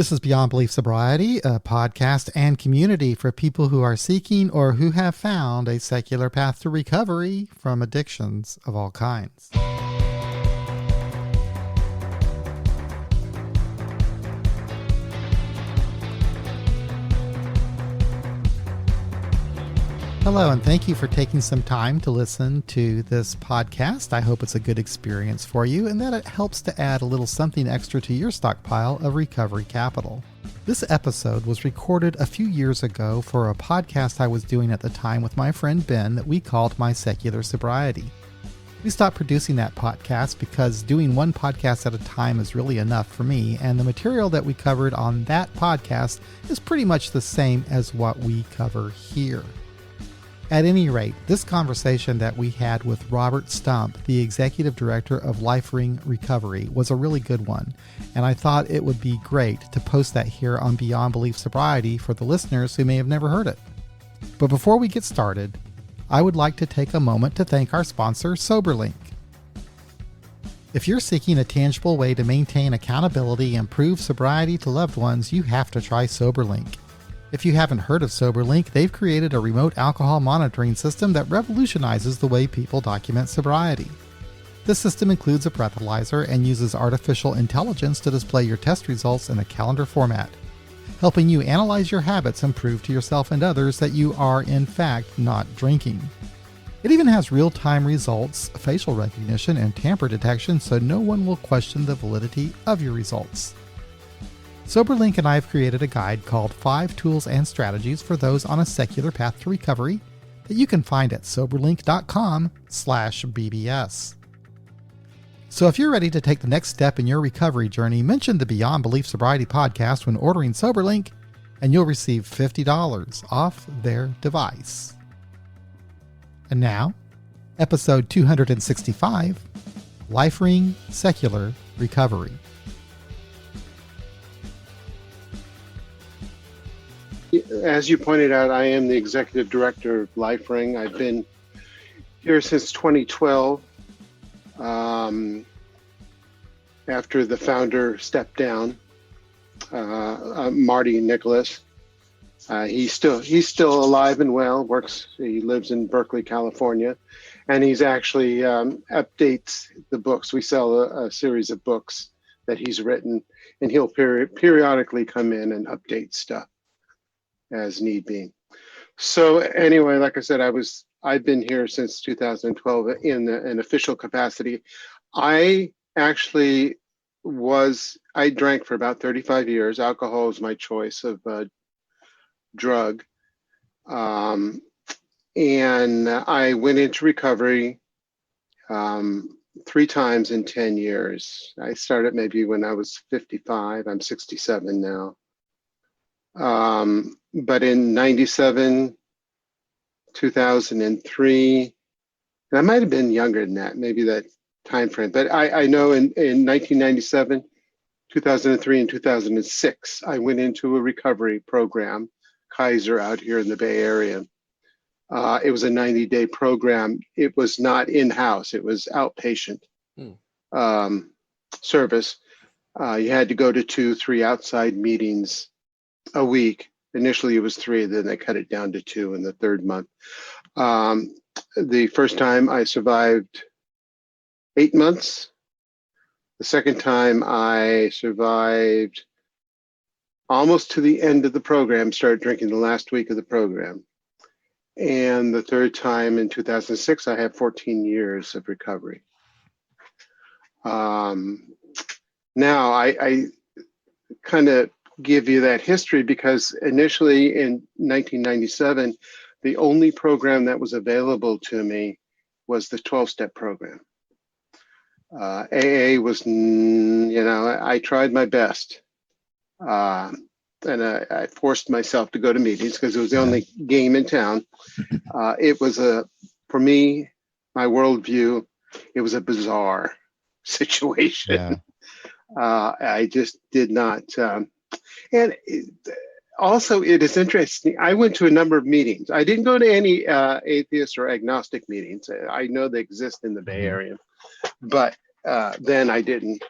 This is Beyond Belief Sobriety, a podcast and community for people who are seeking or who have found a secular path to recovery from addictions of all kinds. Hello, and thank you for taking some time to listen to this podcast. I hope it's a good experience for you and that it helps to add a little something extra to your stockpile of recovery capital. This episode was recorded a few years ago for a podcast I was doing at the time with my friend Ben that we called My Secular Sobriety. We stopped producing that podcast because doing one podcast at a time is really enough for me, and the material that we covered on that podcast is pretty much the same as what we cover here. At any rate, this conversation that we had with Robert Stump, the executive director of LifeRing Recovery, was a really good one, and I thought it would be great to post that here on Beyond Belief Sobriety for the listeners who may have never heard it. But before we get started, I would like to take a moment to thank our sponsor, Soberlink. If you're seeking a tangible way to maintain accountability and prove sobriety to loved ones, you have to try Soberlink. If you haven't heard of Soberlink, they've created a remote alcohol monitoring system that revolutionizes the way people document sobriety. This system includes a breathalyzer and uses artificial intelligence to display your test results in a calendar format, helping you analyze your habits and prove to yourself and others that you are, in fact, not drinking. It even has real-time results, facial recognition, and tamper detection, so no one will question the validity of your results. Soberlink and I have created a guide called 5 Tools and Strategies for Those on a Secular Path to Recovery that you can find at soberlink.com/BBS. So if you're ready to take the next step in your recovery journey, mention the Beyond Belief Sobriety podcast when ordering Soberlink, and you'll receive $50 off their device. And now, episode 265, LifeRing Secular Recovery. As you pointed out, I am the executive director of LifeRing. I've been here since 2012, after the founder stepped down, Marty Nicholas. He's still alive and well. He lives in Berkeley, California, and he's actually updates the books. We sell a series of books that he's written, and he'll periodically come in and update stuff as need be. So anyway, like I said, I've been here since 2012 in an official capacity. I drank for about 35 years. Alcohol was my choice of drug. And I went into recovery 3 times in 10 years. I started maybe when I was 55. I'm 67 now. But in 97, 2003, and I might have been younger than that, maybe that time frame, but I know in 1997, 2003, and 2006, I went into a recovery program, Kaiser, out here in the Bay Area. It was a 90-day program. It was not in-house. It was outpatient service. You had to go to 2-3 outside meetings a week. Initially it was 3, then they cut it down to 2 in the 3rd month. The first time I survived 8 months. The second time I survived almost to the end of the program, started drinking the last week of the program. And the third time in 2006, I had 14 years of recovery. Now I kind of give you that history because initially in 1997, the only program that was available to me was the 12-step program. AA was, I tried my best. And I forced myself to go to meetings because it was the only game in town. It was for me, my worldview, it was a bizarre situation. Yeah. I just did not, and also it is interesting. I went to a number of meetings. I didn't go to any atheist or agnostic meetings. I know they exist in the Bay Area, but then I didn't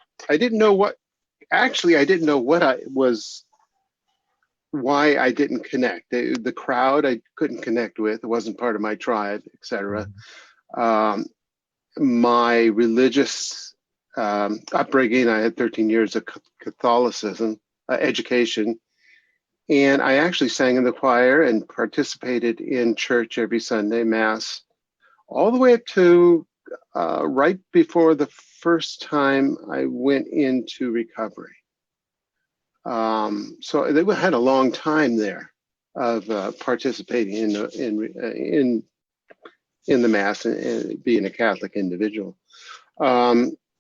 know what actually, I didn't know why I didn't connect. The crowd I couldn't connect with. It wasn't part of my tribe, etc. My religious upbringing, I had 13 years of Catholicism education, and I actually sang in the choir and participated in church every Sunday, Mass, all the way up to right before the first time I went into recovery. So they had a long time there of participating in the Mass and being a Catholic individual.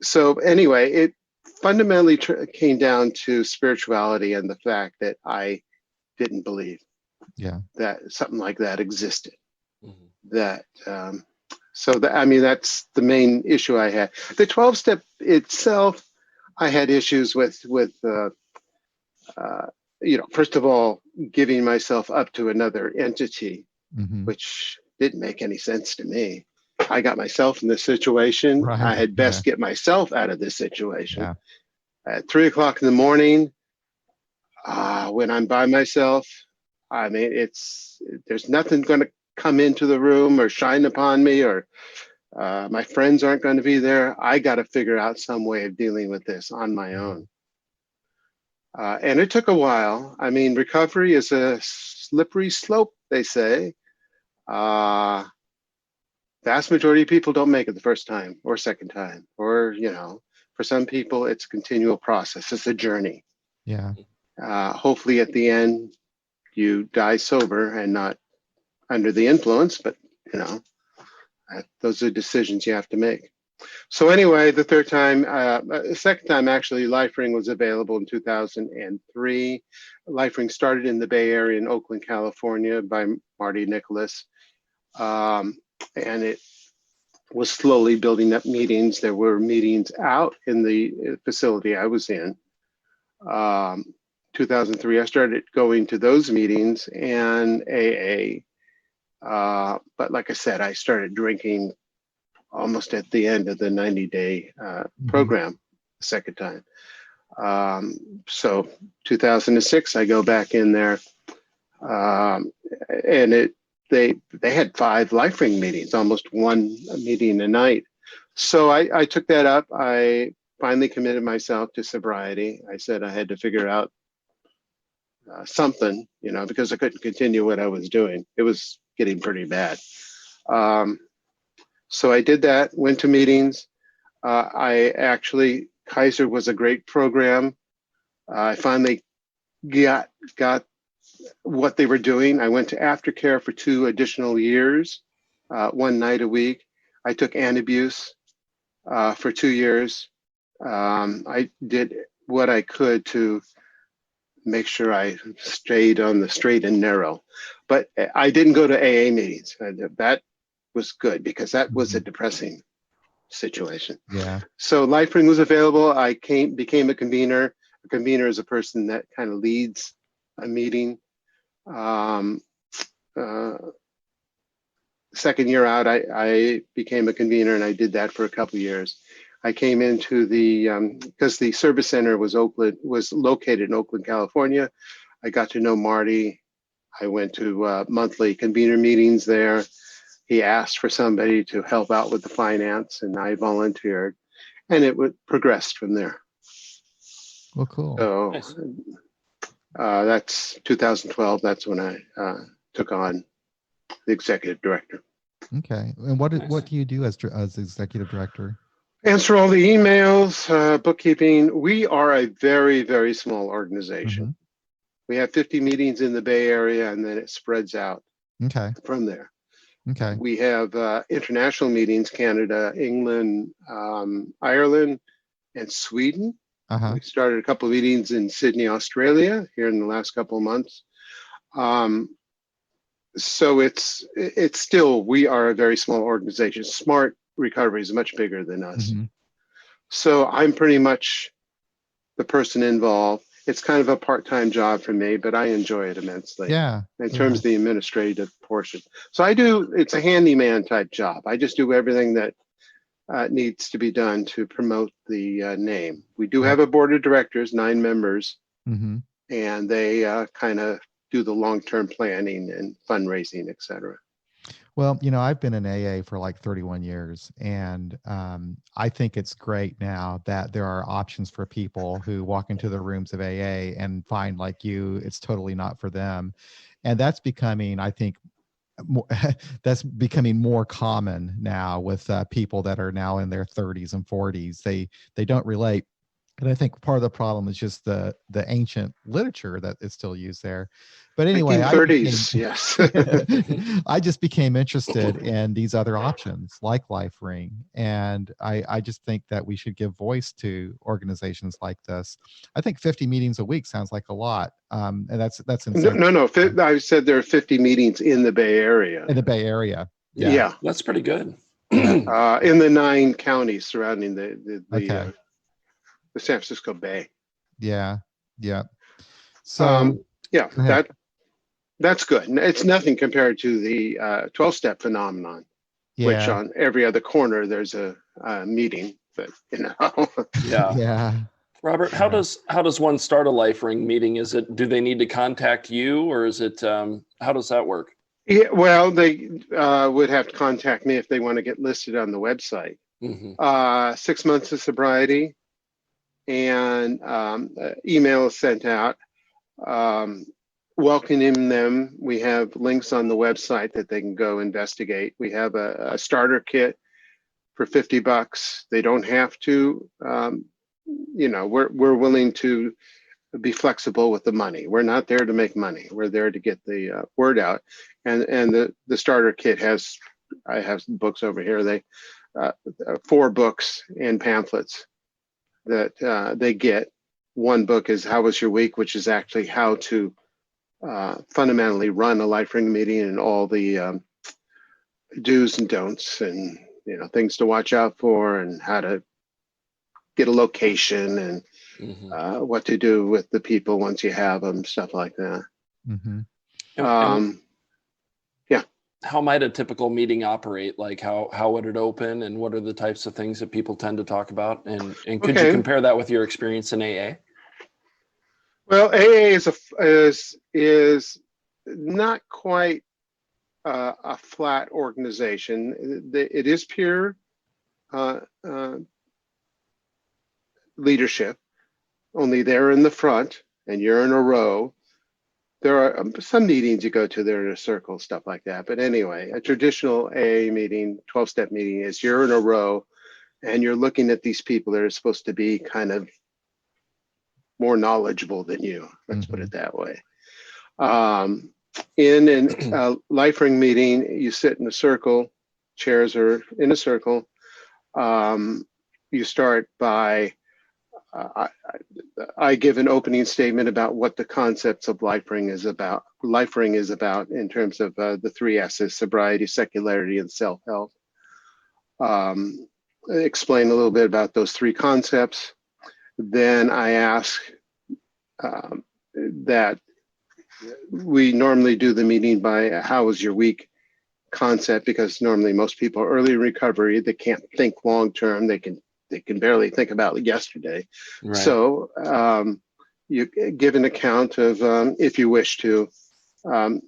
So anyway, it fundamentally came down to spirituality and the fact that I didn't believe that something like that existed. That I mean, that's the main issue I had. The 12-step itself, I had issues with first of all, giving myself up to another entity, which didn't make any sense to me. I got myself in this situation. Right. I had best get myself out of this situation. Yeah. At 3 o'clock in the morning, when I'm by myself, I mean, there's nothing going to come into the room or shine upon me, or my friends aren't going to be there. I got to figure out some way of dealing with this on my own. And it took a while. I mean, recovery is a slippery slope, they say. Vast majority of people don't make it the first time or second time, or, for some people, it's a continual process. It's a journey. Yeah. Hopefully at the end, you die sober and not under the influence, but, those are decisions you have to make. So anyway, the second time, actually, LifeRing was available in 2003. LifeRing started in the Bay Area in Oakland, California by Marty Nicholas. And it was slowly building up meetings. There were meetings out in the facility I was in. 2003, I started going to those meetings and AA. But like I said, I started drinking almost at the end of the 90-day program, the second time. So 2006, I go back in there, and they had 5 LifeRing meetings, almost one meeting a night. So I took that up. I finally committed myself to sobriety. I said I had to figure out something, because I couldn't continue what I was doing. It was getting pretty bad. So I did that, went to meetings. Kaiser was a great program. I finally got what they were doing. I went to aftercare for 2 additional years, 1 night a week. I took Antabuse for 2 years. I did what I could to make sure I stayed on the straight and narrow. But I didn't go to AA meetings. That was good because that was a depressing situation. Yeah. So LifeRing was available. I became a convener. A convener is a person that kind of leads a meeting. Second year out, I became a convener, and I did that for a couple of years. I came into because the service center was located in Oakland, California. I got to know Marty. I went to monthly convener meetings there. He asked for somebody to help out with the finance, and I volunteered, and it progressed from there. Well, cool. So nice. That's 2012. That's when I took on the executive director. Okay. And what do you do as executive director? Answer all the emails, bookkeeping. We are a very, very small organization. We have 50 meetings in the Bay Area, and then it spreads out from there. Okay. We have international meetings, Canada, England, Ireland, and Sweden. We started a couple of meetings in Sydney, Australia, here in the last couple of months. So it's still, we are a very small organization. Smart Recovery is much bigger than us. So I'm pretty much the person involved. It's kind of a part-time job for me, but I enjoy it immensely. Yeah. In terms of the administrative portion. So it's a handyman type job. I just do everything that needs to be done to promote the name. We do have a board of directors, 9 members, and they kind of do the long-term planning and fundraising, et cetera. Well, I've been in AA for like 31 years, and I think it's great now that there are options for people who walk into the rooms of AA and find, like you, it's totally not for them. And that's becoming, I think, that's becoming more common now with people that are now in their 30s and 40s. They don't relate. And I think part of the problem is just the ancient literature that is still used there. But anyway, 1930s, yes. I just became interested in these other options like LifeRing. And I just think that we should give voice to organizations like this. I think 50 meetings a week sounds like a lot. And that's insane. No. I said there are 50 meetings in the Bay Area. In the Bay Area. Yeah. That's pretty good. In the 9 counties surrounding the San Francisco Bay. Yeah. So that's good. It's nothing compared to the 12-step phenomenon, which on every other corner there's a meeting. But Yeah. Robert, how does one start a LifeRing meeting? Do they need to contact you, or is it how does that work? Yeah, well, they would have to contact me if they want to get listed on the website. 6 months of sobriety, and email is sent out welcoming them. We have links on the website that they can go investigate. We have a starter kit for $50. They don't have to. We're willing to be flexible with the money. We're not there to make money. We're there to get the word out. And the starter kit I have books over here. They 4 books and pamphlets that they get. One book is How Was Your Week, which is actually how to fundamentally run a LifeRing meeting and all the do's and don'ts and things to watch out for and how to get a location and what to do with the people once you have them, stuff like that. How might a typical meeting operate? Like how would it open, and what are the types of things that people tend to talk about? And could you compare that with your experience in AA? Well, AA is not quite a flat organization. It is peer leadership, only they're in the front and you're in a row. There are some meetings you go to, they're in a circle, stuff like that. But anyway, a traditional AA meeting, 12-step meeting, is you're in a row and you're looking at these people that are supposed to be kind of more knowledgeable than you. Let's put it that way. In a LifeRing meeting, you sit in a circle, chairs are in a circle. You start by I give an opening statement about what the concepts of LifeRing is about. LifeRing is about in terms of the 3 S's: sobriety, secularity, and self-help. Explain a little bit about those 3 concepts. Then I ask that we normally do the meeting by how was your week concept, because normally most people are early in recovery. They can't think long term. They can barely think about yesterday. Right. So you give an account of, if you wish to, how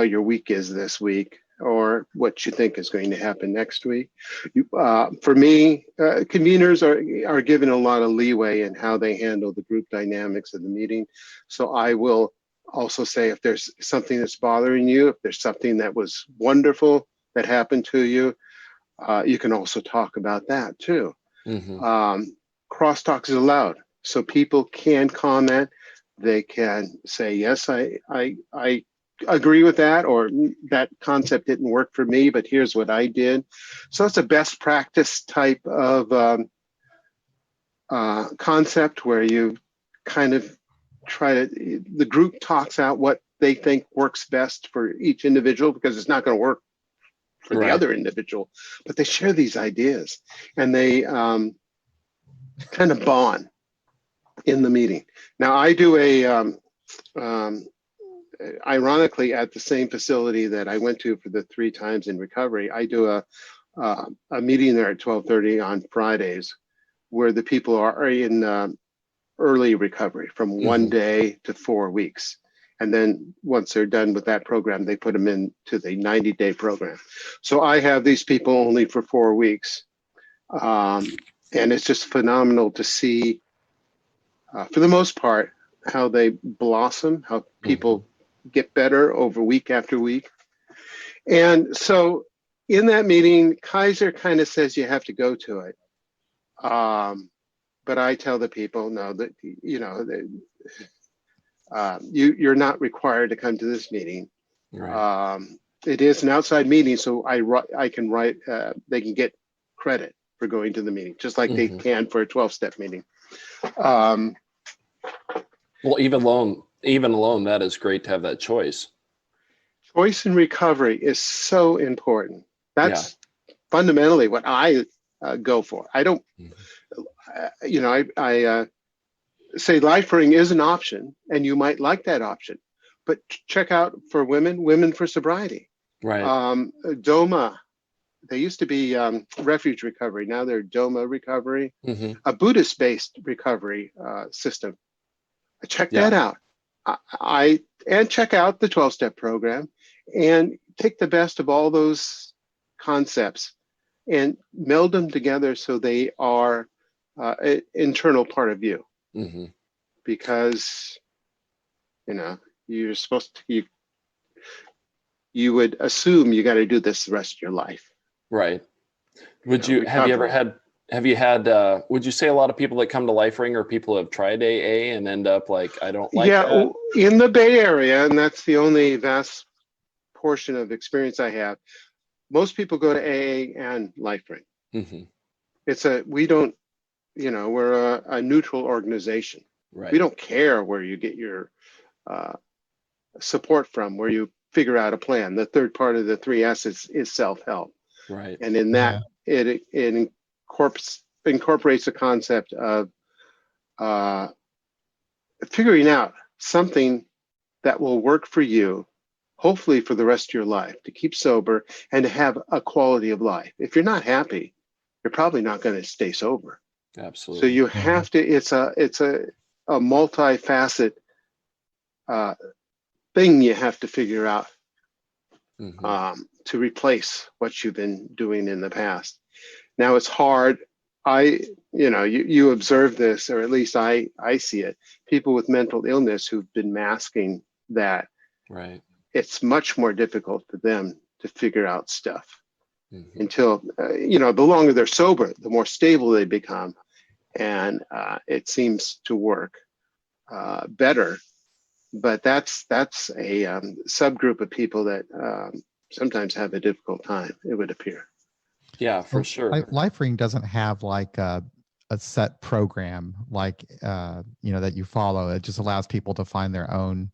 your week is this week, or what you think is going to happen next week. For me, conveners are given a lot of leeway in how they handle the group dynamics of the meeting. So I will also say, if there's something that's bothering you, if there's something that was wonderful that happened to you, you can also talk about that too. Crosstalk is allowed, so people can comment. They can say, yes, I agree with that, or that concept didn't work for me, but here's what I did. So it's a best practice type of concept where you kind of the group talks out what they think works best for each individual, because it's not going to work for the other individual, but they share these ideas and they kind of bond in the meeting. Now I do ironically, at the same facility that I went to for the 3 times in recovery, I do a a meeting there at 12:30 on Fridays, where the people are in early recovery from 1 day to 4 weeks. And then once they're done with that program, they put them into the 90-day program. So I have these people only for 4 weeks. And it's just phenomenal to see, for the most part, how they blossom, how people get better over week after week. And so in that meeting, Kaiser kind of says you have to go to it. But I tell the people, no, that, you're not required to come to this meeting. Right. It is an outside meeting, so I can write, they can get credit for going to the meeting, just like they can for a 12-step meeting. Well, even alone, that is great to have that choice. Choice in recovery is so important. That's fundamentally what I go for. I don't, I say LifeRing is an option, and you might like that option, but check out for women for sobriety. Right. DOMA, they used to be refuge recovery. Now they're DOMA recovery, a Buddhist-based recovery system. Check that out. And check out the 12-step program and take the best of all those concepts and meld them together so they are an internal part of you. Because, you're supposed to, you would assume you got to do this the rest of your life. Right. Would you had would you say a lot of people that come to LifeRing or people who have tried AA and end up like, I don't like that? In the Bay Area, and that's the only vast portion of experience I have, most people go to AA and LifeRing. We don't, we're a neutral organization. Right. We don't care where you get your support from, where you figure out a plan. The third part of the 3 S's is self-help. Right. And in that, it incorporates the concept of figuring out something that will work for you, hopefully for the rest of your life, to keep sober and to have a quality of life. If you're not happy, you're probably not going to stay sober. Absolutely. So you have to, it's a multifaceted thing you have to figure out to replace what you've been doing in the past. Now it's hard. You observe this, or at least I see it. People with mental illness who've been masking that. Right. It's much more difficult for them to figure out stuff until, the longer they're sober, the more stable they become. And it seems to work better. But that's a subgroup of people that sometimes have a difficult time, it would appear. Yeah, for sure. LifeRing doesn't have like a set program like that you follow. It just allows people to find their own.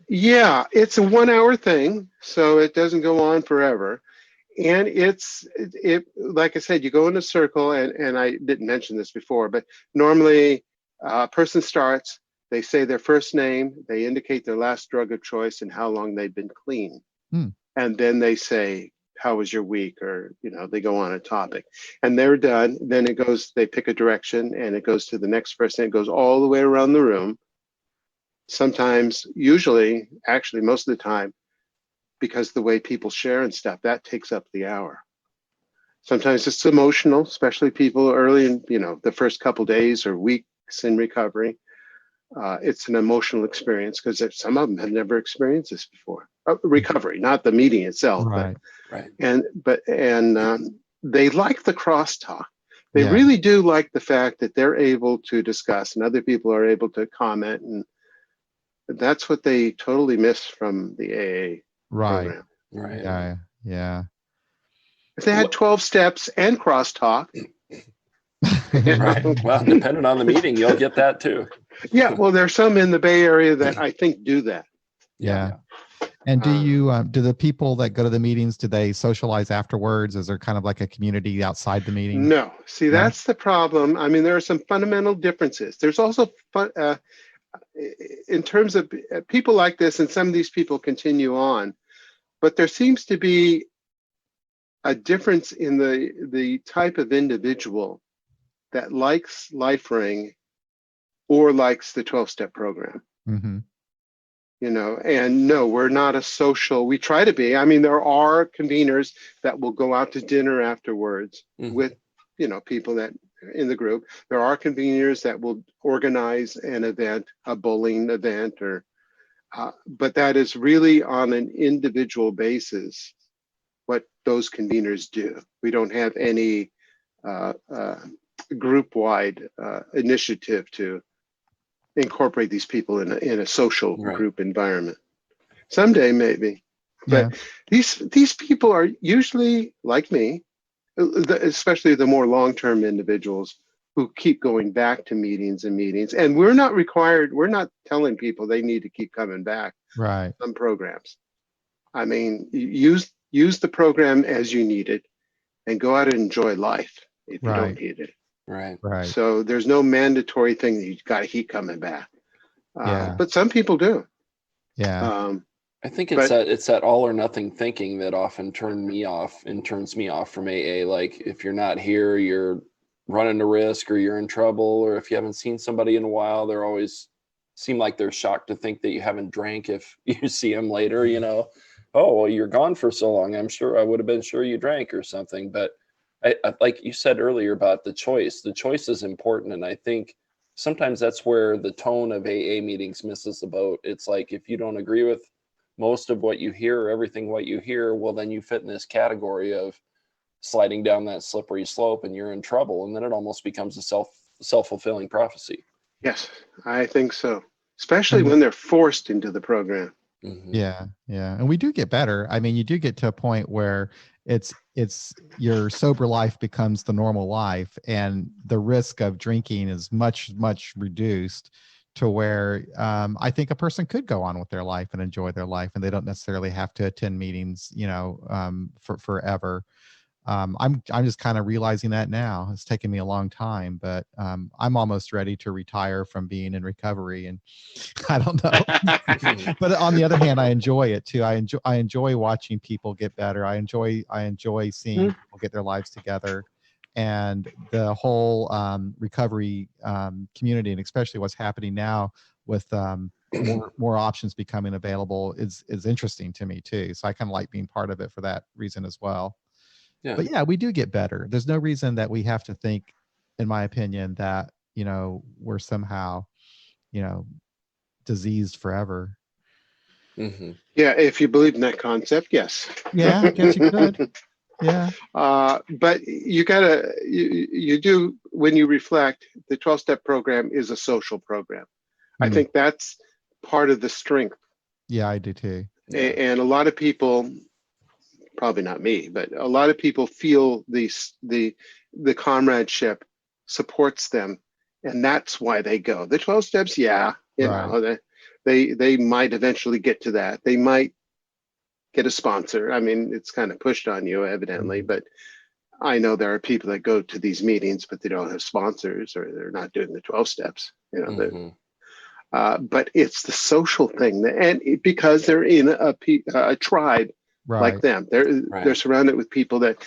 Yeah, it's a 1-hour thing, so it doesn't go on forever. And it like I said, you go in a circle, and I didn't mention this before, but normally a person starts, they say their first name, they indicate their last drug of choice and how long they've been clean. And then they say, how was your week? Or, they go on a topic and they're done. Then it goes, they pick a direction and it goes to the next person. It goes all the way around the room. Sometimes, usually, actually most of the time, because the way people share and stuff, that takes up the hour. Sometimes it's emotional, especially people early in, the first couple days or weeks in recovery. It's an emotional experience because some of them have never experienced this before. Recovery, not the meeting itself, Right. And they like the crosstalk. They really do like the fact that they're able to discuss and other people are able to comment, and that's what they totally miss from the AA program. Right. Yeah. If they had 12 steps and crosstalk. Right. Well, depending on the meeting, you'll get that too. Yeah. Well, there's some in the Bay Area that I think do that. Yeah. And do the people that go to the meetings, do they socialize afterwards? Is there kind of like a community outside the meeting? No. See, that's the problem. I mean, there are some fundamental differences. There's also in terms of people like this, and some of these people continue on, but there seems to be a difference in the type of individual that likes LifeRing or likes the 12-step program. Mm-hmm. You know, and no, we're not a social, we try to be. I mean, there are conveners that will go out to dinner afterwards with, you know, people that in the group. There are conveners that will organize an event, a bowling event, or but that is really on an individual basis what those conveners do. We don't have any group-wide initiative to incorporate these people in a social group environment. Someday, maybe. But these people are usually like me, especially the more long-term individuals who keep going back to meetings and meetings. And we're not telling people they need to keep coming back. Right. Some programs. I mean, use the program as you need it and go out and enjoy life if you don't need it. Right. So there's no mandatory thing that you got to keep coming back. But some people do. Yeah. I think it's that all or nothing thinking that often turns me off from AA. Like if you're not here, you're running a risk or you're in trouble, or if you haven't seen somebody in a while, they're always seem like they're shocked to think that you haven't drank if you see them later, you know. Oh, well, you're gone for so long. I'm sure I would have been sure you drank or something. But I like you said earlier about the choice is important. And I think sometimes that's where the tone of AA meetings misses the boat. It's like, if you don't agree with most of what you hear or everything what you hear, well, then you fit in this category of sliding down that slippery slope and you're in trouble. And then it almost becomes a self-fulfilling prophecy. Yes, I think so. Especially when they're forced into the program. Mm-hmm. Yeah. And we do get better. I mean, you do get to a point where it's your sober life becomes the normal life, and the risk of drinking is much, much reduced to where I think a person could go on with their life and enjoy their life, and they don't necessarily have to attend meetings, you know, for forever. I'm just kind of realizing that now. It's taken me a long time, but I'm almost ready to retire from being in recovery, and I don't know. But on the other hand, I enjoy it too. I enjoy watching people get better. I enjoy seeing people get their lives together, and the whole recovery community, and especially what's happening now with more options becoming available is interesting to me too. So I kind of like being part of it for that reason as well. Yeah. But yeah, we do get better. There's no reason that we have to think, in my opinion, that, you know, we're somehow, you know, diseased forever. Mm-hmm. Yeah, if you believe in that concept, yes. Yeah, I guess you could. Yeah. But you gotta, you do, when you reflect, the 12-step program is a social program. I think that's part of the strength. Yeah, I do too. Yeah. And a lot of people, probably not me, but a lot of people feel the comradeship supports them, and that's why they go. The 12 steps, yeah, you know, they might eventually get to that. They might get a sponsor. I mean, it's kind of pushed on you, evidently, but I know there are people that go to these meetings, but they don't have sponsors, or they're not doing the 12 steps, you know. But it's the social thing, and because they're in a tribe. Like them, they're surrounded with people that,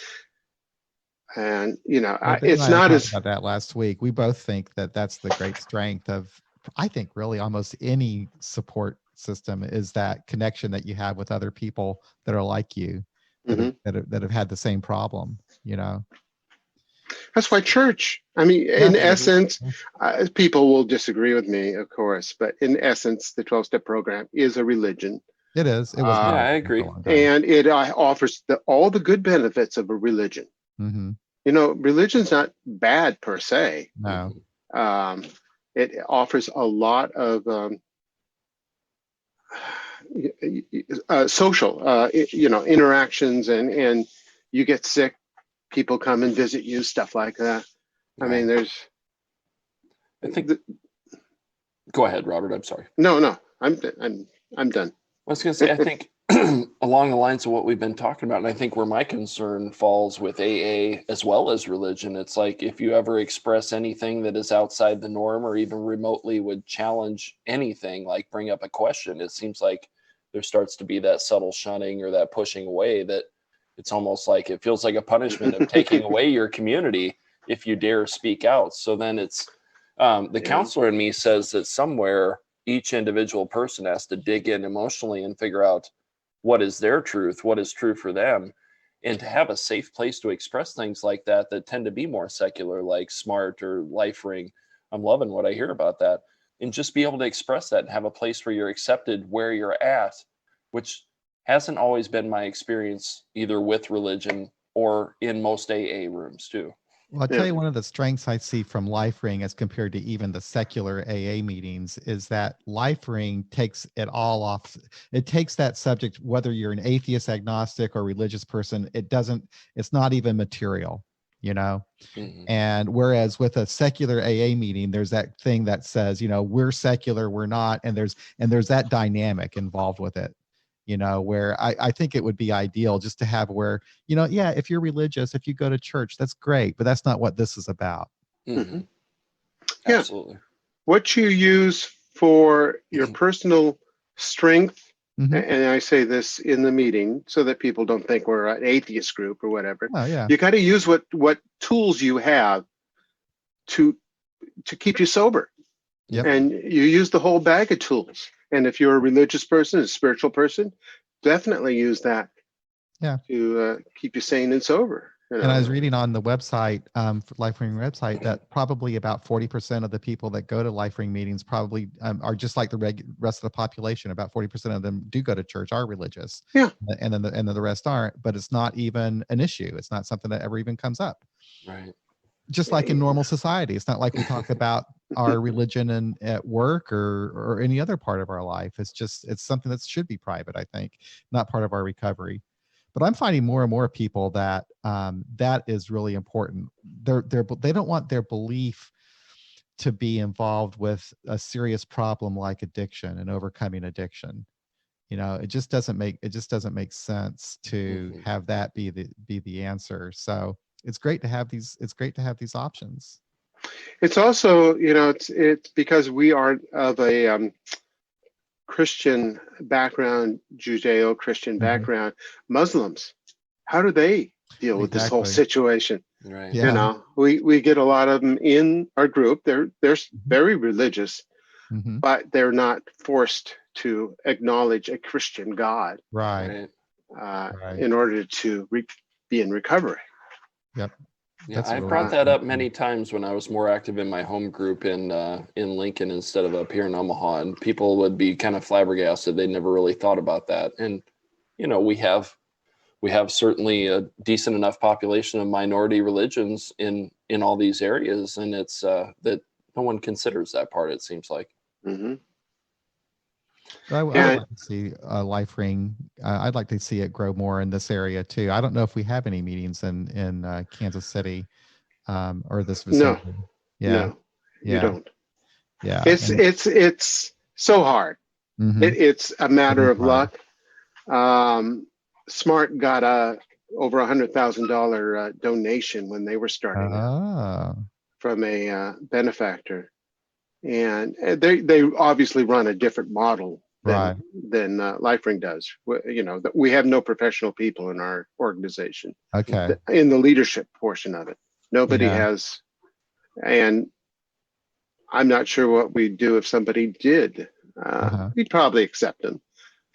and you know, it's not as about that last week. We both think that that's the great strength of, I think, really almost any support system, is that connection that you have with other people that are like you, that have had the same problem. You know, that's why church. I mean, in essence, people will disagree with me, of course, but in essence, the 12-step program is a religion. It is. It was. Yeah, I agree. And it offers all the good benefits of a religion. Mm-hmm. You know, religion's not bad per se. No. It offers a lot of social, you know, interactions, and you get sick, people come and visit you, stuff like that. I mean, there's. I think. Go ahead, Robert. I'm sorry. No, I'm done. I was going to say, I think along the lines of what we've been talking about, and I think where my concern falls with AA as well as religion, it's like, if you ever express anything that is outside the norm or even remotely would challenge anything, like bring up a question, it seems like there starts to be that subtle shunning or that pushing away that it's almost like it feels like a punishment of taking away your community if you dare speak out. So then it's the counselor in me says that somewhere each individual person has to dig in emotionally and figure out what is their truth, what is true for them, and to have a safe place to express things like that tend to be more secular, like Smart or LifeRing. I'm loving what I hear about that. And just be able to express that and have a place where you're accepted where you're at, which hasn't always been my experience either with religion or in most AA rooms too. Well, I'll tell you, one of the strengths I see from LifeRing as compared to even the secular AA meetings is that LifeRing takes it all off. It takes that subject, whether you're an atheist, agnostic, or religious person, it's not even material, you know? Mm-hmm. And whereas with a secular AA meeting, there's that thing that says, you know, we're secular, we're not, and there's that dynamic involved with it. You know, where I think it would be ideal just to have where, you know, yeah, if you're religious, if you go to church, that's great, but that's not what this is about. Mm-hmm. Yeah. Absolutely. What you use for your personal strength, and I say this in the meeting so that people don't think we're an atheist group or whatever. Oh, yeah. You got to use what tools you have to keep you sober. Yep. And you use the whole bag of tools. And if you're a religious person, a spiritual person, definitely use that to keep you sane and sober. You know? And I was reading on the website, for LifeRing website, that probably about 40% of the people that go to LifeRing meetings probably are just like the rest of the population. About 40% of them do go to church, are religious. Yeah. And then the rest aren't, but it's not even an issue. It's not something that ever even comes up. Right. Just like in normal society. It's not like we talk about our religion at work or any other part of our life. It's something that should be private, I think, not part of our recovery. But I'm finding more and more people that that is really important. They don't want their belief to be involved with a serious problem like addiction and overcoming addiction. You know, it just doesn't make sense to have that be the answer. So it's great to have these options. It's also, you know, it's because we are of a Christian background, Judeo-Christian background. Muslims, how do they deal with this whole situation? Right. You know, we get a lot of them in our group. They're very religious, but they're not forced to acknowledge a Christian God, right. In order to be in recovery. Yep. Yeah, I brought that up many times when I was more active in my home group in Lincoln instead of up here in Omaha, and people would be kind of flabbergasted. They never really thought about that. And you know, we have certainly a decent enough population of minority religions in all these areas, and it's that no one considers that part. It seems like. Mm-hmm. I would like to see LifeRing. I'd like to see it grow more in this area too. I don't know if we have any meetings in Kansas City or this vicinity. No, you don't. Yeah, it's so hard. It's a matter of luck. Smart got over $100,000 donation when they were starting from a benefactor. And they obviously run a different model than LifeRing does. You know, we have no professional people in our organization. Okay. In the leadership portion of it, nobody has. And I'm not sure what we'd do if somebody did. We'd probably accept them.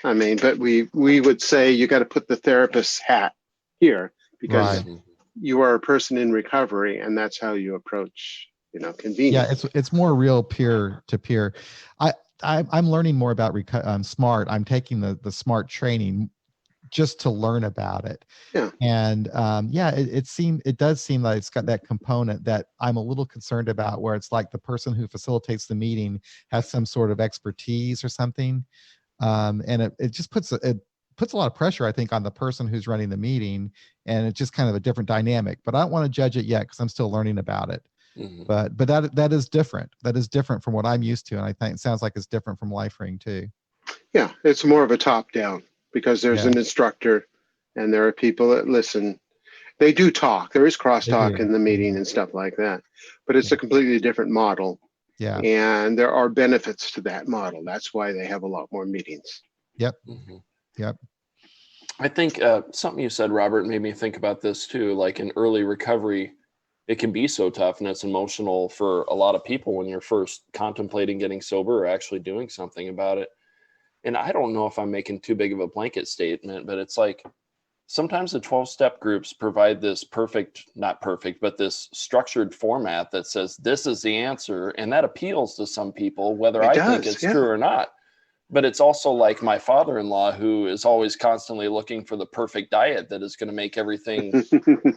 I mean, but we would say you got to put the therapist's hat here because you are a person in recovery, and that's how you approach. You know, convenient. Yeah, it's more real peer to peer. I'm learning more about Smart. I'm taking the Smart training just to learn about it. Yeah. And it does seem like it's got that component that I'm a little concerned about, where it's like the person who facilitates the meeting has some sort of expertise or something, and it just puts a lot of pressure, I think, on the person who's running the meeting, and it's just kind of a different dynamic. But I don't want to judge it yet because I'm still learning about it. But that is different. That is different from what I'm used to, and I think it sounds like it's different from LifeRing too. Yeah, it's more of a top down because there's an instructor, and there are people that listen. They do talk. There is crosstalk in the meeting and stuff like that, but it's a completely different model. Yeah, and there are benefits to that model. That's why they have a lot more meetings. Yep. Yep. I think something you said, Robert, made me think about this too. Like in early recovery, it can be so tough and it's emotional for a lot of people when you're first contemplating getting sober or actually doing something about it. And I don't know if I'm making too big of a blanket statement, but it's like sometimes the 12-step groups provide this not perfect, but this structured format that says this is the answer. And that appeals to some people, whether It I think does, it's yeah. true or not. But it's also like my father-in-law, who is always constantly looking for the perfect diet that is going to make everything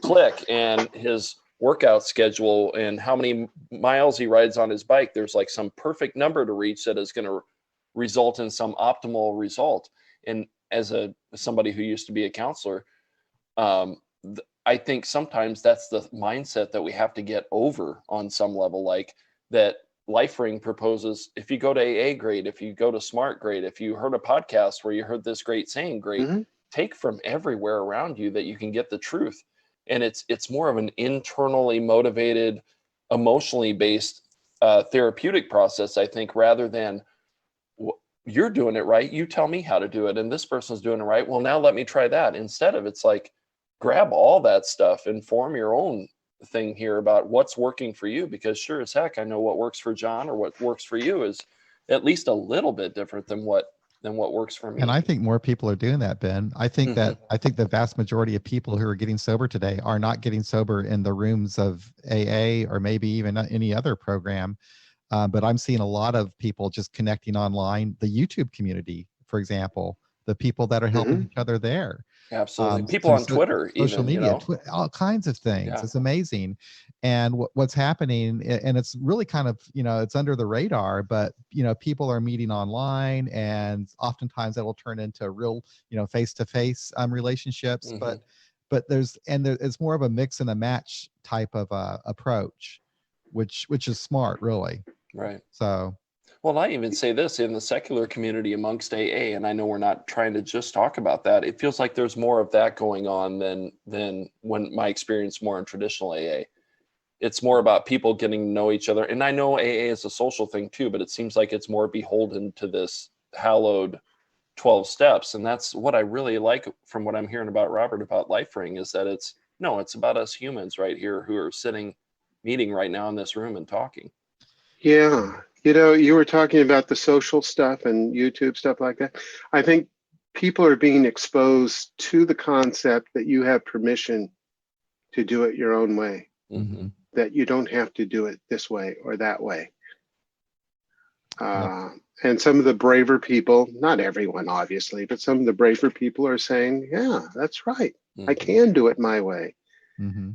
click, and his workout schedule and how many miles he rides on his bike. There's like some perfect number to reach that is going to result in some optimal result. And as somebody who used to be a counselor, I think sometimes that's the mindset that we have to get over on some level, like that LifeRing proposes. If you go to AA, great. If you go to Smart, great. If you heard a podcast where you heard this great saying, great. Mhm. Take from everywhere around you that you can get the truth. And it's more of an internally motivated, emotionally based therapeutic process, I think, rather than you're doing it right. You tell me how to do it. And this person's doing it right. Well, now let me try that. Instead of, it's like, grab all that stuff and form your own thing here about what's working for you, because sure as heck I know what works for John or what works for you is at least a little bit different than what works for And me. I think more people are doing that, Ben. I think Mhm. that the vast majority of people who are getting sober today are not getting sober in the rooms of AA or maybe even any other program. But I'm seeing a lot of people just connecting online, the YouTube community, for example, the people that are helping Mhm. each other there, Absolutely. People through on Twitter social even, media, all kinds of things. Yeah. It's amazing. And what's happening, and it's really kind of, it's under the radar, but, people are meeting online, and oftentimes that will turn into real, face-to-face relationships. Hmm. But it's more of a mix and a match type of approach, which is smart, really. Right. So Well, I even say this in the secular community amongst AA, and I know we're not trying to just talk about that. It feels like there's more of that going on than when my experience more in traditional AA. It's more about people getting to know each other. And I know AA is a social thing too, but it seems like it's more beholden to this hallowed 12 steps. And that's what I really like from what I'm hearing about Robert about LifeRing, is that it's about us humans right here who are meeting right now in this room and talking. Yeah. You were talking about the social stuff and YouTube stuff like that. I think people are being exposed to the concept that you have permission to do it your own way, Mm-hmm. that you don't have to do it this way or that way. yep. And some of the braver people, not everyone obviously, but some of the braver people are saying, yeah, that's right. I Mm-hmm. can do it my way. Mm-hmm.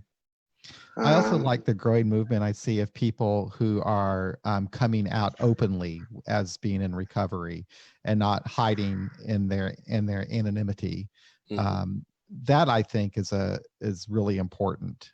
I also Um, like the growing movement I see of people who are coming out openly as being in recovery and not hiding in their anonymity. Mm-hmm. That I think is really important.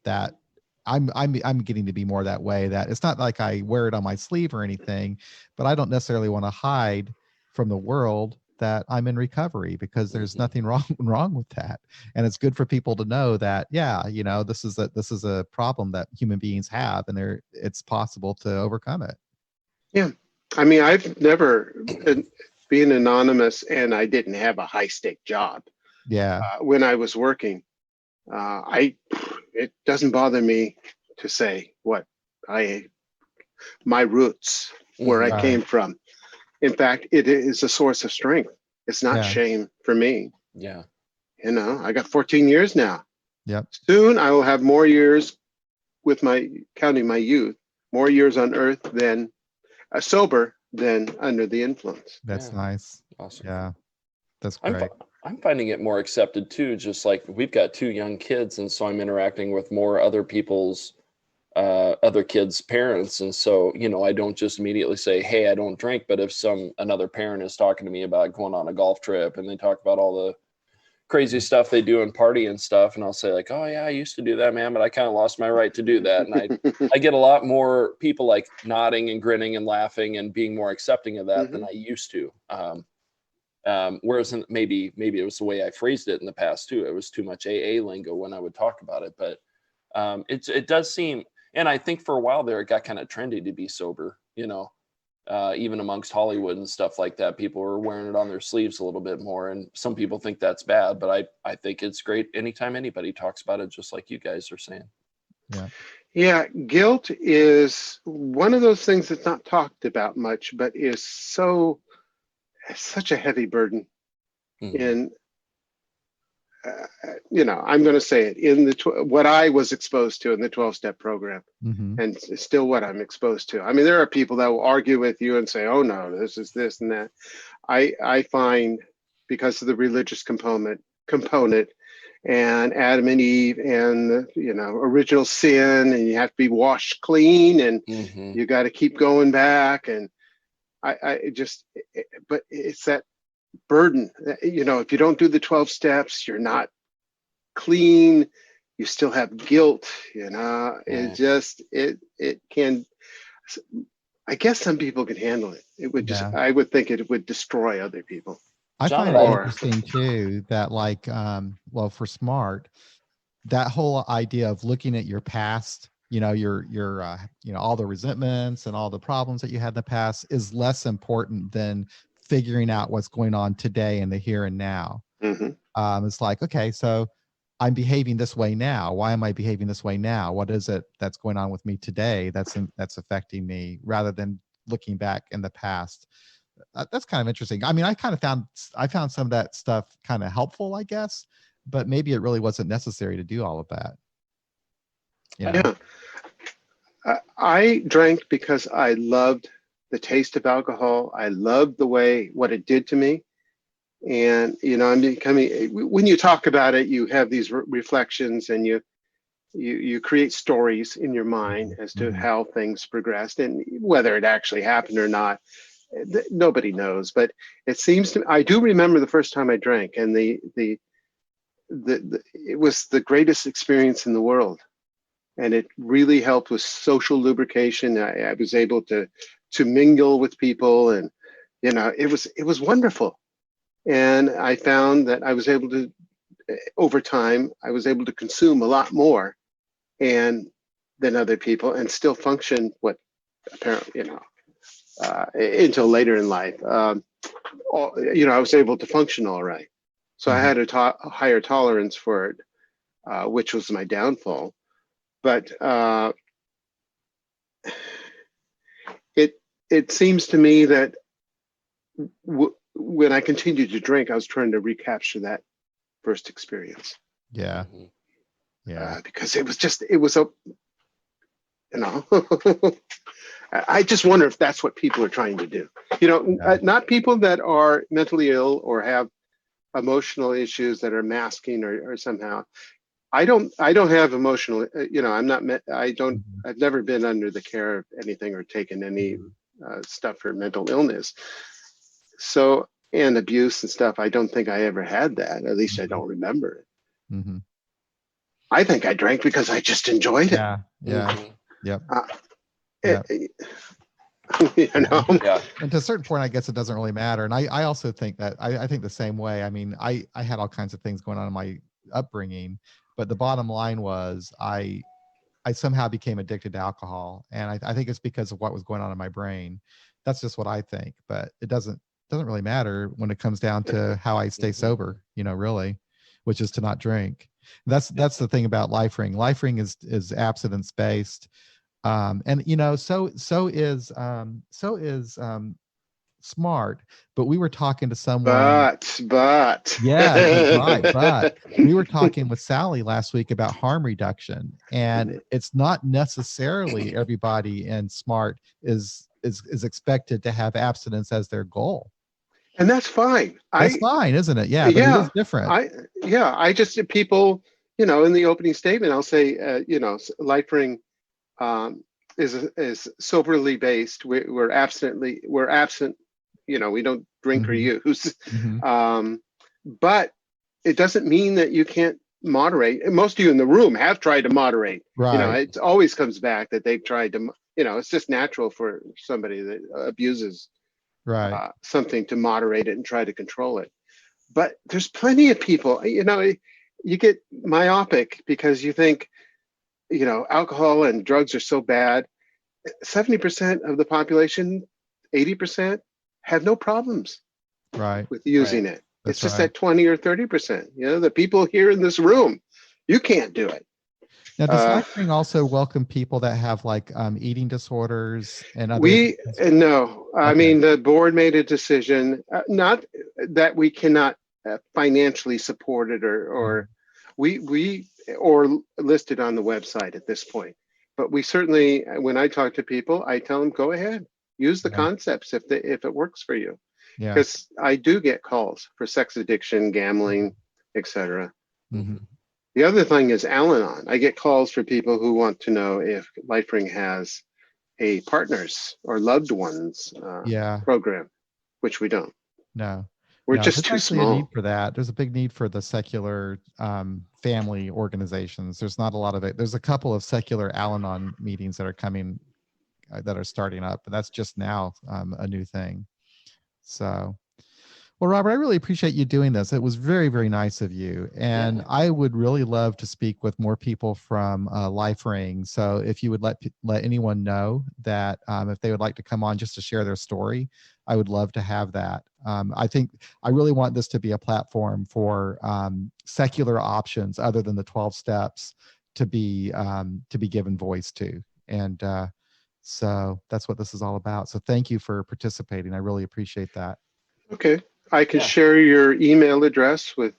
That I'm getting to be more that way. That it's not like I wear it on my sleeve or anything, but I don't necessarily want to hide from the world that I'm in recovery, because there's Mm-hmm. nothing wrong with that. And it's good for people to know that, yeah, this is a problem that human beings have, and it's possible to overcome it. yeah. I mean, I've never been anonymous, and I didn't have a high stake job Yeah. when I was working. It doesn't bother me to say what my roots, where I Mm-hmm. came Right. from. In fact, it is a source of strength. It's not Yeah. shame for me. Yeah. I got 14 years now. Yep. Soon I will have more years with counting my youth, more years on earth than sober than under the influence. That's Yeah. nice. Awesome. Yeah. That's I'm great. I'm finding it more accepted too. Just like we've got two young kids, and so I'm interacting with more other people's other kids' parents, and so I don't just immediately say, "Hey, I don't drink," but if another parent is talking to me about going on a golf trip, and they talk about all the crazy stuff they do and party and stuff, and I'll say like, "Oh yeah, I used to do that, man, but I kind of lost my right to do that," and I get a lot more people like nodding and grinning and laughing and being more accepting of that than Mhm. I used to. Whereas maybe it was the way I phrased it in the past too. It was too much AA lingo when I would talk about it, but it does seem, and I think for a while there it got kind of trendy to be sober. even amongst Hollywood and stuff like that, people are wearing it on their sleeves a little bit more. And some people think that's bad, but I think it's great anytime anybody talks about it, just like you guys are saying. Yeah. Yeah, guilt is one of those things that's not talked about much, but is such a heavy burden in, I'm going to say it, in what I was exposed to in the 12-step program, and still what I'm exposed to. I mean, there are people that will argue with you and say, oh no, this is this and that. I find, because of the religious component and Adam and Eve and original sin, and you have to be washed clean, and you got to keep going back, and but it's that burden. If you don't do the 12 steps, you're not clean. You still have guilt. It can. I guess some people can handle it. It would just. I would think it would destroy other people. I find it interesting too that for SMART, that whole idea of looking at your past, your all the resentments and all the problems that you had in the past is less important than figuring out what's going on today in the here and now. It's like, okay, so I'm behaving this way now. Why am I behaving this way now? What is it that's going on with me today that's affecting me, rather than looking back in the past? That's kind of interesting. I mean, I found some of that stuff kind of helpful, I guess, but maybe it really wasn't necessary to do all of that. Yeah. I drank because I loved the taste of alcohol. I loved what it did to me. And, I'm becoming, when you talk about it, you have these reflections, and you create stories in your mind as to how things progressed, and whether it actually happened or not. Nobody knows, but it seems to. I do remember the first time I drank, and it was the greatest experience in the world, and it really helped with social lubrication. I was able to mingle with people, and it was wonderful. And I found that I was able to, over time, I was able to consume a lot more, than other people, and still function apparently, until later in life. I was able to function all right. So I had a higher tolerance for it, which was my downfall. But it seems to me that when I continued to drink, I was trying to recapture that first experience. Yeah. Because it was a I just wonder if that's what people are trying to do. Not people that are mentally ill or have emotional issues that are masking or somehow. I don't have emotional. I've never been under the care of anything or taken any stuff for mental illness. So, and abuse and stuff. I don't think I ever had that. At least I don't remember it. I think I drank because I just enjoyed it. Yep. Yeah. And to a certain point, I guess it doesn't really matter. And I also think that I think the same way. I mean, I had all kinds of things going on in my upbringing, but the bottom line was I somehow became addicted to alcohol, and I think it's because of what was going on in my brain. That's just what I think, but it doesn't really matter when it comes down to how I stay sober, really, which is to not drink. That's the thing about LifeRing. LifeRing is abstinence based. And so is SMART, but we were talking to someone. But yeah, right. But we were talking with Sally last week about harm reduction, and it's not necessarily everybody in SMART is expected to have abstinence as their goal. And that's fine. That's fine, isn't it? Yeah, but it is different. I just, people, in the opening statement, I'll say, LifeRing is soberly based. We're absent. We don't drink or use. But it doesn't mean that you can't moderate. And most of you in the room have tried to moderate. Right. It always comes back that they've tried to. It's just natural for somebody that abuses something to moderate it and try to control it. But there's plenty of people. You get myopic because you think, alcohol and drugs are so bad. 70% of the population 80% have no problems Right. with using it. That's It's just right. that 20 or 30%. You know, the people here in this room, you can't do it. Now, does LifeRing also welcome people that have like eating disorders and other We things? no, I Okay. mean, the board made a decision, not that we cannot financially support it or we or listed on the website at this point. But we certainly, when I talk to people, I tell them, go ahead, use the Yeah. concepts if it works for you. Yeah. Because I do get calls for sex addiction, gambling, etc. Mm-hmm. The other thing is Al-Anon. I get calls for people who want to know if LifeRing has a partners or loved ones Yeah. program, which we don't. No. We're No, just there's too actually a need small. for that. There's a big need for the secular family organizations. There's not a lot of it. There's a couple of secular Al-Anon meetings that are coming, that are starting up, but that's just now a new thing. So, well, Robert, I really appreciate you doing this. It was very, very nice of you. And I would really love to speak with more people from LifeRing. So if you would let anyone know that if they would like to come on just to share their story, I would love to have that. I think I really want this to be a platform for secular options other than the 12 steps to be given voice to. And so that's what this is all about. So thank you for participating. I really appreciate that. Okay. I can Yeah. share your email address with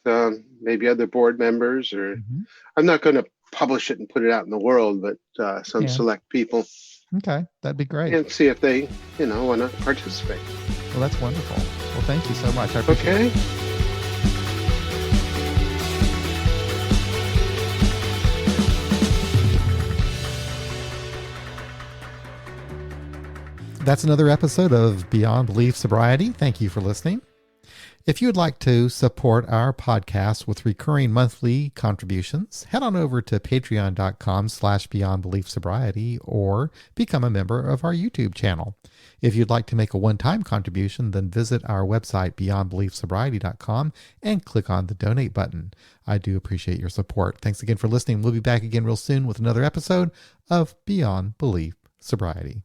maybe other board members, or Mhm. I'm not going to publish it and put it out in the world, but some Yeah. select people, Okay, that'd be great. and see if they, want to participate. Well, that's wonderful. Well, thank you so much. I appreciate it. Okay. That's another episode of Beyond Belief Sobriety. Thank you for listening. If you would like to support our podcast with recurring monthly contributions, head on over to patreon.com/beyondbeliefsobriety or become a member of our YouTube channel. If you'd like to make a one-time contribution, then visit our website, beyondbeliefsobriety.com, and click on the donate button. I do appreciate your support. Thanks again for listening. We'll be back again real soon with another episode of Beyond Belief Sobriety.